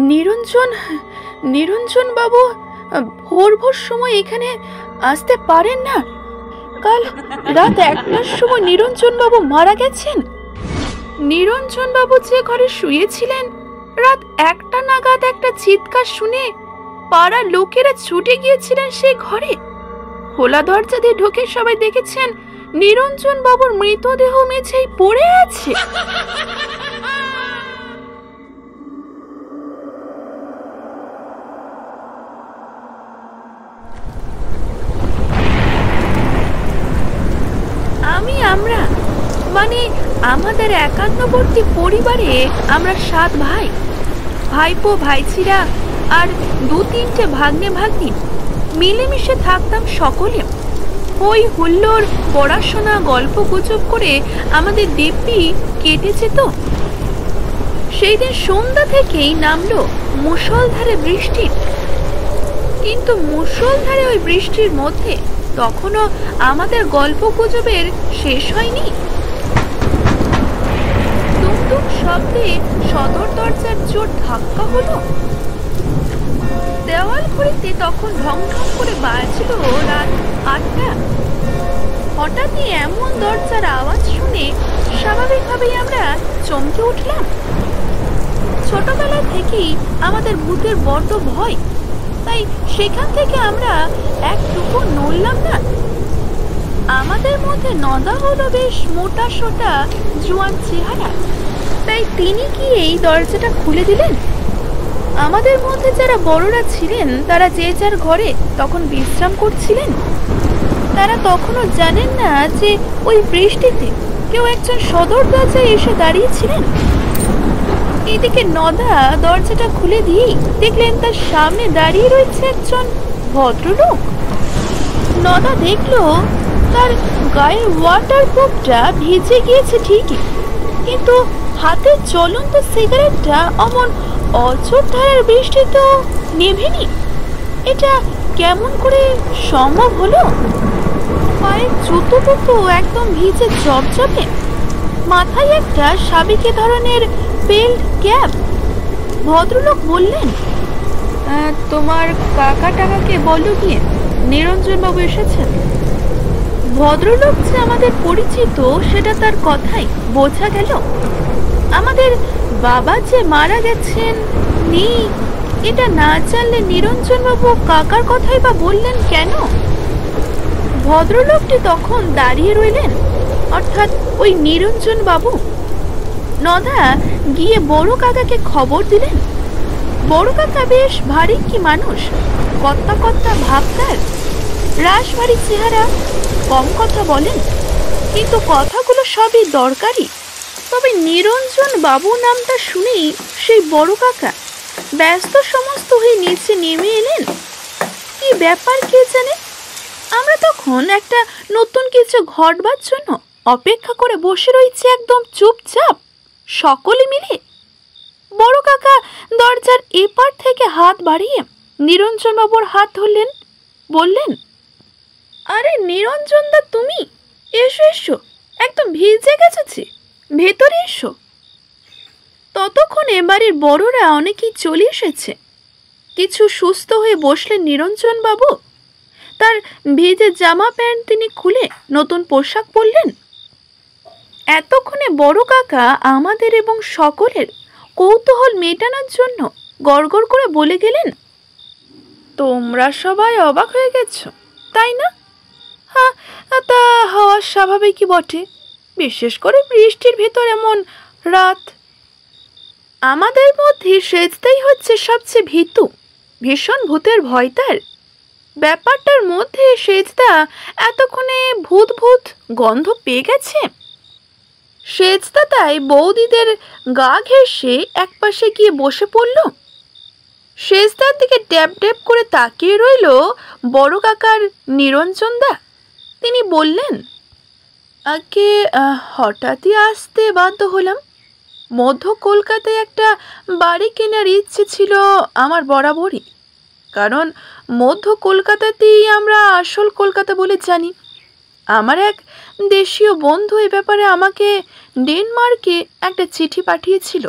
নিরঞ্জন নিরঞ্জন বাবু ভোর ভোর সময় এখানে আসতে পারেন না? কাল রাত 1টার সময় নিরঞ্জন বাবু মারা গেছেন। নিরঞ্জন বাবু যে ঘরে শুয়েছিলেন, রাত 1টা নাগাদ একটা চিৎকার শুনে পাড়ার লোকেরা ছুটে গিয়েছিলেন সেই ঘরে। খোলা দরজা দিয়ে ঢুকে সবাই দেখেছেন নিরঞ্জন বাবুর মৃতদেহ মেঝেই পড়ে আছে। আমরা মানে আমাদের একান্নবর্তী পরিবারে আমরা 7 ভাই, ভাইপো ভাইছিরা আর 2-3টে ভাগ্নে ভাগ্নি মিলেমিশে থাকতাম সকলে। ওই হুল্লোড়, পড়াশোনা, গল্প গুজব করে আমাদের দিব্যি কেটেছে। তো সেই দিন সন্ধ্যা থেকেই নামলো মুষলধারে বৃষ্টি। কিন্তু মুষলধারে ওই বৃষ্টির মধ্যে তখনও আমাদের গল্প গুজবের শেষ হয়নি। টুকটুক শব্দে সদর দরজার জোর ধাক্কা হলো। দেওয়াল ঘড়িতে তখন ঢং ঢং করে বাজছিল রাত 8টা। হঠাৎই এমন দরজার আওয়াজ শুনে স্বাভাবিকভাবেই আমরা চমকে উঠলাম। ছোটবেলা থেকেই আমাদের ভূতের বড্ড ভয়, তাই সেখান থেকে আমরা একটুকু নড়লাম না। আমাদের মধ্যে নদা হলো বেশ মোটা সোটা জোয়ান চেহারা, তাই তিনি গিয়ে এই দরজাটা খুলে দিলেন। আমাদের মধ্যে যারা বড়রা ছিলেন তারা যে যার ঘরে তখন বিশ্রাম করছিলেন। তারা তখনও জানেন না যে ওই বৃষ্টিতে কেউ একজন সদর দরজায় এসে দাঁড়িয়েছিলেন। এদিকে নদা দরজাটা খুলে দিয়েই দেখলেন তার সামনে দাঁড়িয়ে রয়েছে একজন ভদ্রলোক। নদা দেখলো তার গায়ের ওয়াটারপ্রুফটা ভিজে গিয়েছে ঠিকই, কিন্তু হাতে জ্বলন্ত সিগারেটটা অমন অঝোরধারার বৃষ্টি তো নেভেনি। এটা কেমন করে সম্ভব হলো? পায়ের জুতো টুতো একদম ভিজে জবজবে, মাথায় একটা সাবেকি ধরনের বেল্ট ক্যাপ। ভদ্রলোক বললেন, তোমার কাকা টাকাকে বলো গিয়ে নিরঞ্জন বাবু এসেছেন। ভদ্রলোক যে আমাদের পরিচিত সেটা তার কথাই বোঝা গেল। আমাদের বাবা যে মারা গেছেন নেই এটা না জানলে নিরঞ্জন বাবু কাকার কথাই বা বললেন কেন? ভদ্রলোকটি তখন দাঁড়িয়ে রইলেন, অর্থাৎ ওই নিরঞ্জন বাবু। নদা গিয়ে বড় কাকাকে খবর দিলেন। বড় কাকা বেশ ভারী কি মানুষ, কত্তা কত্তা ভাব তার, রাশ ভারী চেহারা, কম কথা বলেন, কিন্তু কথাগুলো সবই দরকারি। তবে নিরঞ্জন বাবু নামটা শুনেই সেই বড় কাকা ব্যস্ত সমস্ত হয়ে নিচে নেমে এলেন। কি ব্যাপার কে জানে। আমরা তখন একটা নতুন কিছু ঘটবার জন্য অপেক্ষা করে বসে রয়েছি একদম চুপচাপ সকলে মিলে। বড় কাকা দরজার এপার থেকে হাত বাড়িয়ে নিরঞ্জন বাবুর হাত ধরলেন, বললেন, আরে নিরঞ্জন দা, তুমি এসো এসো, একদম ভিজে গেছে, ভেতরে এসো। ততক্ষণে বাড়ির বড়রা অনেকেই চলে এসেছে। কিছু সুস্থ হয়ে বসলেন নিরঞ্জন বাবু। তার ভিজে জামা প্যান্ট তিনি খুলে নতুন পোশাক পরলেন। এতক্ষণে বড় কাকা আমাদের এবং সকলের কৌতূহল মেটানোর জন্য গড়গড় করে বলে গেলেন, তোমরা সবাই অবাক হয়ে গেছো তাই না? হ্যাঁ, তা হওয়া স্বাভাবিকই বটে, বিশেষ করে বৃষ্টির ভেতর এমন রাত। আমাদের মধ্যে সেজদাই হচ্ছে সবচেয়ে ভীতু, ভীষণ ভূতের ভয় তার। ব্যাপারটার মধ্যে সেজদা এতক্ষণে ভূত ভূত গন্ধ পেয়ে গেছে। সেজদা তাই বৌদিদের গা ঘেঁষে একপাশে গিয়ে বসে পড়ল। সেজদার দিকে ড্যাব ড্যাব করে তাকিয়ে রইল বড় কাকার নিরঞ্জন দা। তিনি বললেন, আগে হঠাৎই আসতে বাধ্য হলাম। মধ্য কলকাতায় একটা বাড়ি কেনার ইচ্ছে ছিল আমার বরাবরই, কারণ মধ্য কলকাতাতেই আমরা আসল কলকাতা বলে জানি। আমার এক দেশীয় বন্ধু এ ব্যাপারে আমাকে ডেনমার্কে একটা চিঠি পাঠিয়েছিল।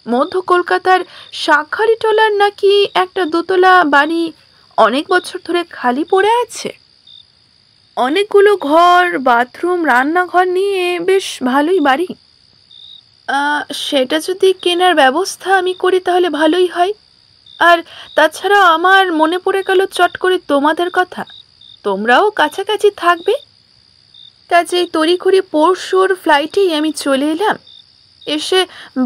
মধ্য কলকাতার শাঁখারীটোলার নাকি একটা দোতলা বাড়ি অনেক বছর ধরে খালি পড়ে আছে। অনেকগুলো ঘর, বাথরুম, রান্নাঘর নিয়ে বেশ ভালোই বাড়ি। সেটা যদি কেনার ব্যবস্থা আমি করি তাহলে ভালোই হয়। আর তাছাড়া আমার মনে পড়ে গেল চট করে তোমাদের কথা, তোমরাও কাছাকাছি থাকবে। কাজেই তড়িঘড়ি পরশুর ফ্লাইটেই আমি চলে এলাম। এসে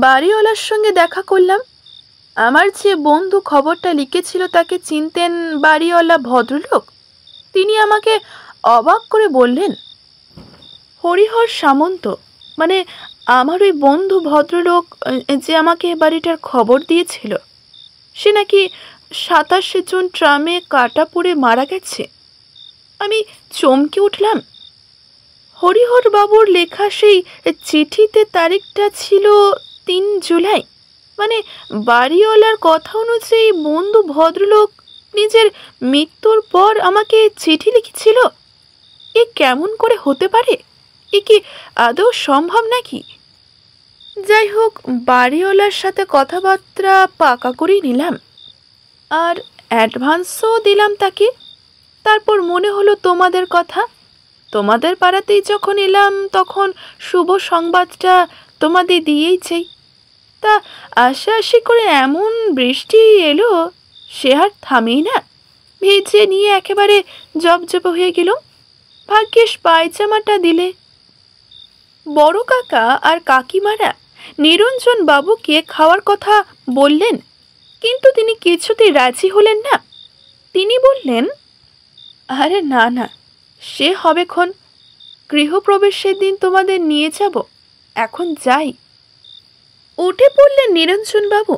বাড়িওয়ালার সঙ্গে দেখা করলাম। আমার যে বন্ধু খবরটা লিখেছিল তাকে চিনতেন বাড়িওয়ালা ভদ্রলোক। তিনি আমাকে অবাক করে বললেন, হরিহর সামন্ত, মানে আমার ওই বন্ধু ভদ্রলোক যে আমাকে বাড়িটার খবর দিয়েছিল, সে নাকি 27 জুন ট্রামে কাটা পড়ে মারা গেছে। আমি চমকে উঠলাম। হরিহর বাবুর লেখা সেই চিঠিতে তারিখটা ছিল 3 জুলাই। মানে বাড়িওয়ালার কথা অনুযায়ী বন্ধু ভদ্রলোক নিজের মৃত্যুর পর আমাকে চিঠি লিখেছিল। এ কেমন করে হতে পারে? এ কি আদৌ সম্ভব নাকি? যাই হোক, বাড়িওয়ালার সাথে কথাবার্তা পাকা করেই নিলাম, আর অ্যাডভান্সও দিলাম তাকে। তারপর মনে হলো তোমাদের কথা। তোমাদের পাড়াতেই যখন এলাম তখন শুভ সংবাদটা তোমাদের দিয়েই চাই। তা আশি করে এমন বৃষ্টি এলো, সে আর থামেই না। ভিজে নিয়ে একেবারে জবজব হয়ে গেল। ভাগ্যিস পায়জামাটা দিলে। বড় কাকা আর কাকিমারা নিরঞ্জন বাবুকে খাওয়ার কথা বললেন, কিন্তু তিনি কিছুতেই রাজি হলেন না। তিনি বললেন, আরে না না, সে হবেক্ষণ, গৃহপ্রবেশের দিন তোমাদের নিয়ে যাব, এখন যাই। উঠে পড়লেন নিরঞ্জন বাবু।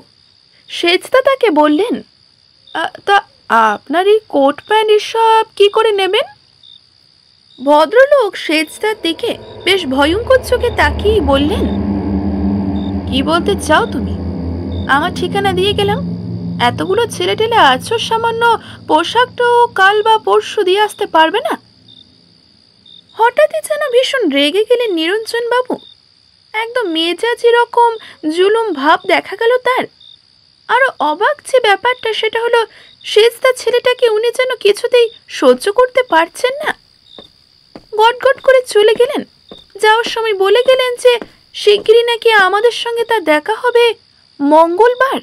সেজদা তাকে বললেন, তা আপনার এই কোট প্যান্ট এসব কি করে নেবেন? ভদ্রলোক সেজদার দিকে বেশ ভয়ঙ্কর চোখে তাকিয়ে বললেন, কি বলতে চাও তুমি? আমার ঠিকানা দিয়ে গেলাম, এতগুলো ছেলে টেলে আছো, সামান্য পোশাকটাও কাল বা পরশু দিয়ে আসতে পারবে না? হঠাৎই যেন ভীষণ রেগে গেলেন নিরঞ্জন বাবু। একদম মেজাজি রকম জুলুম ভাব দেখা গেল তার। আরো অবাক যে ব্যাপারটা, সেটা হলো সেজদা ছেলেটাকে উনি যেন কিছুতেই সহ্য করতে পারছেন না। গটগট করে চলে গেলেন। যাওয়ার সময় বলে গেলেন যে শিগগিরই নাকি আমাদের সঙ্গে তার দেখা হবে মঙ্গলবার।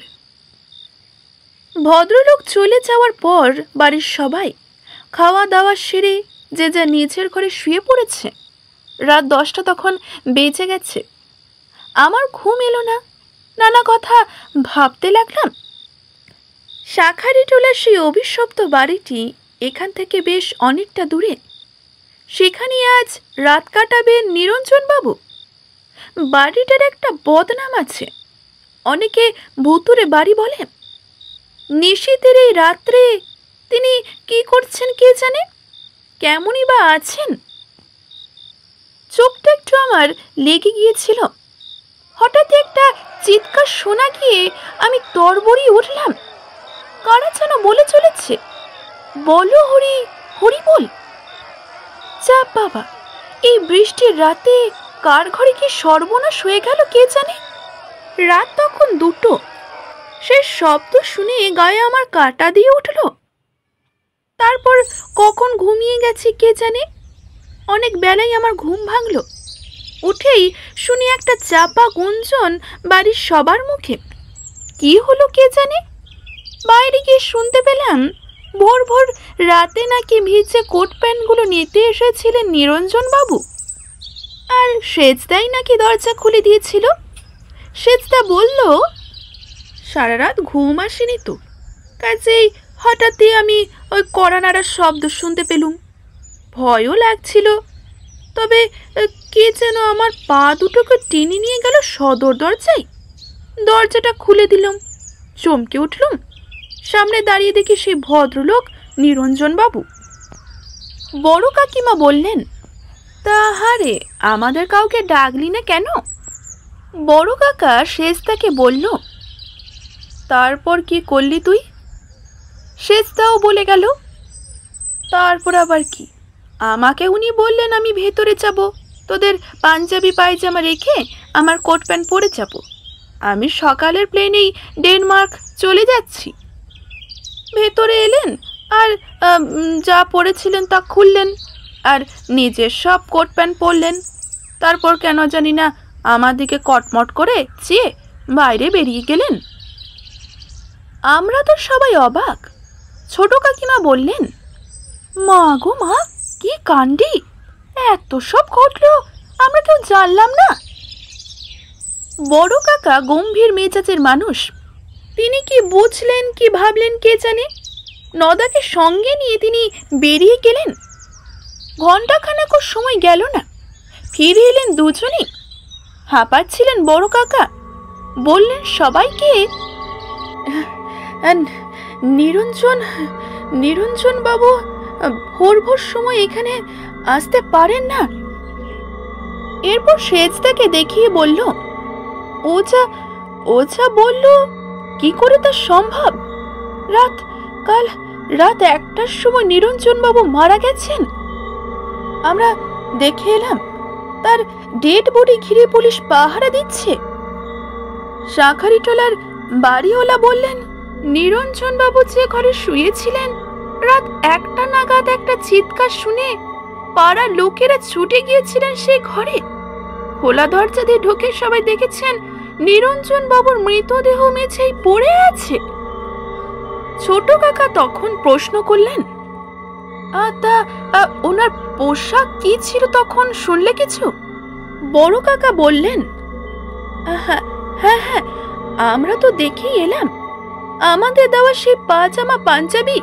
ভদ্রলোক চলে যাওয়ার পর বাড়ির সবাই খাওয়া দাওয়া সেরে যে যা নিজের ঘরে শুয়ে পড়েছে। রাত 10টা তখন বেজে গেছে। আমার ঘুম এলো না। নানা কথা ভাবতে লাগলাম। শাঁখারীটোলার সেই অভিশপ্ত বাড়িটি এখান থেকে বেশ অনেকটা দূরে। সেখানে আজ রাত কাটাবেন নিরঞ্জন বাবু। বাড়িটার একটা বদনাম আছে, অনেকে ভুতুরে বাড়ি বলে। নিশীথের এই রাত্রে তিনি কি করছেন কে জানে, কেমনই বা আছেন। চোখটা একটু আমার লেগে গিয়েছিল। হঠাৎ একটা চিৎকার শোনা গিয়ে আমি তড়বড়িয়ে উঠলাম। কারা যেন বলে চলেছে, বলো হরি, হরি বল। যা বাবা, এই বৃষ্টির রাতে কার ঘরে কি সর্বনাশ হয়ে গেল কে জানে। রাত তখন 2টো। সে শব্দ শুনে গায়ে আমার কাঁটা দিয়ে উঠল। তারপর কখন ঘুমিয়ে গেছি কে জানে। অনেক বেলায় আমার ঘুম ভাঙল। উঠেই শুনি একটা চাপা গুঞ্জন বাড়ির সবার মুখে। কি হলো কে জানে। বাইরে গিয়ে শুনতে পেলাম ভোর ভোর রাতে নাকি ভিজে কোট প্যান্টগুলো নিতে এসেছিলেন নিরঞ্জন বাবু, আর সেজদাই নাকি দরজা খুলে দিয়েছিল। সেজদা বলল, সারা রাত ঘুম আসেনি তো, কাজেই হঠাৎই আমি ওই কড়া নাড়ার শব্দ শুনতে পেলুম। ভয়ও লাগছিল, তবে কে যেন আমার পা দুটোকে টেনে নিয়ে গেল সদর দরজায়। দরজাটা খুলে দিলাম। চমকে উঠলুম। সামনে দাঁড়িয়ে দেখি সেই ভদ্রলোক নিরঞ্জন বাবু। বড় কাকিমা বললেন, তা হারে আমাদের কাউকে ডাকলি না কেন? বড় কাকা সেজদাকে বলল, তারপর কি করলি তুই? সেজদাও বলে গেল, তারপর আবার কি? আমাকে উনি বললেন আমি ভেতরে যাব, তোদের পাঞ্জাবি পায়জামা রেখে আমার কোট প্যান্ট পরে যাব। আমি সকালের প্লেনেই ডেনমার্ক চলে যাচ্ছি। ভেতরে এলেন আর যা পরেছিলেন তা খুললেন আর নিজের সব কোট প্যান্ট পরলেন। তারপর কেন জানি না আমার দিকে কটমট করে চেয়ে বাইরে বেরিয়ে গেলেন। আমরা তো সবাই অবাক। ছোট কাকিমা বললেন, মা গো মা, কি কাণ্ডি! এত সব ঘটলো, আমরা কেউ জানলাম না। বড় কাকা গম্ভীর মেজাজের মানুষ। তিনি কি বুঝলেন কি ভাবলেন কে জানে, নদাকে সঙ্গে নিয়ে তিনি বেরিয়ে গেলেন। ঘণ্টাখানেকও সময় গেল না, ফিরে এলেন দুজনেই। হাঁপাচ্ছিলেন বড় কাকা। বললেন সবাইকে, নিরঞ্জন নিরঞ্জন বাবু ভোর ভোর সময় এখানে আসতে পারেন না। এরপর সেজদাকে দেখিয়ে বলল, ওঝা বলল কি করে তা সম্ভব? কাল রাত 1টার সময় নিরঞ্জন বাবু মারা গেছেন। আমরা দেখে এলাম, তার ডেড বডি ঘিরে পুলিশ পাহারা দিচ্ছে। শাঁখারিটোলার বাড়িওয়ালা বললেন, নিরঞ্জন বাবু যে ঘরে শুয়েছিলেন, রাত 1টা নাগাদ একটা চিৎকার শুনে পাড়ার লোকেরা ছুটে গিয়েছিলেন সেই ঘরে। খোলা দরজা দিয়ে ঢুকে সবাই দেখেছেন নিরঞ্জন বাবুর মৃতদেহ মেঝেই পড়ে আছে। ছোট কাকা তখন প্রশ্ন করলেন, তা ওনার পোশাক কি ছিল তখন শুনলে কিছু? বড় কাকা বললেন, হ্যাঁ হ্যাঁ, আমরা তো দেখেই এলাম, আমাদের দেওয়া সেই পাজামা পাঞ্জাবি।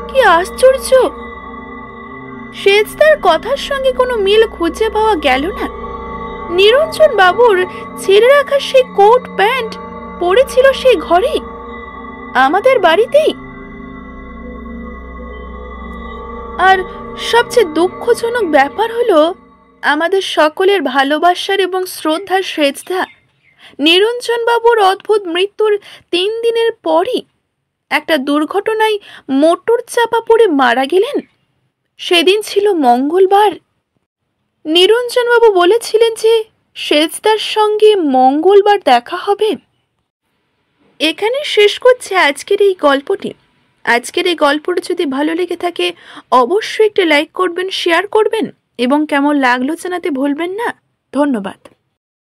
কি আশ্চর্য! সেজদার কথার সঙ্গে কোনো মিল খুঁজে পাওয়া গেল না। নিরঞ্জন বাবুর ছেড়ে রাখা সেই কোট প্যান্ট পড়েছিল সেই ঘরেই, আমাদের বাড়িতেই। আর সবচেয়ে দুঃখজনক ব্যাপার হলো, আমাদের সকলের ভালোবাসার এবং শ্রদ্ধার সেজদা নিরঞ্জন বাবুর অদ্ভুত মৃত্যুর 3 দিনের পরই একটা দুর্ঘটনায় মোটর চাপা পড়ে মারা গেলেন। সেদিন ছিল মঙ্গলবার। নিরঞ্জন বাবু বলেছিলেন যে সেজদার সঙ্গে মঙ্গলবার দেখা হবে। এখানে শেষ করছে আজকের এই গল্পটি। আজকের এই গল্পটা যদি ভালো লেগে থাকে অবশ্যই একটা লাইক করবেন, শেয়ার করবেন এবং কেমন লাগলো জানাতে ভুলবেন না। ধন্যবাদ।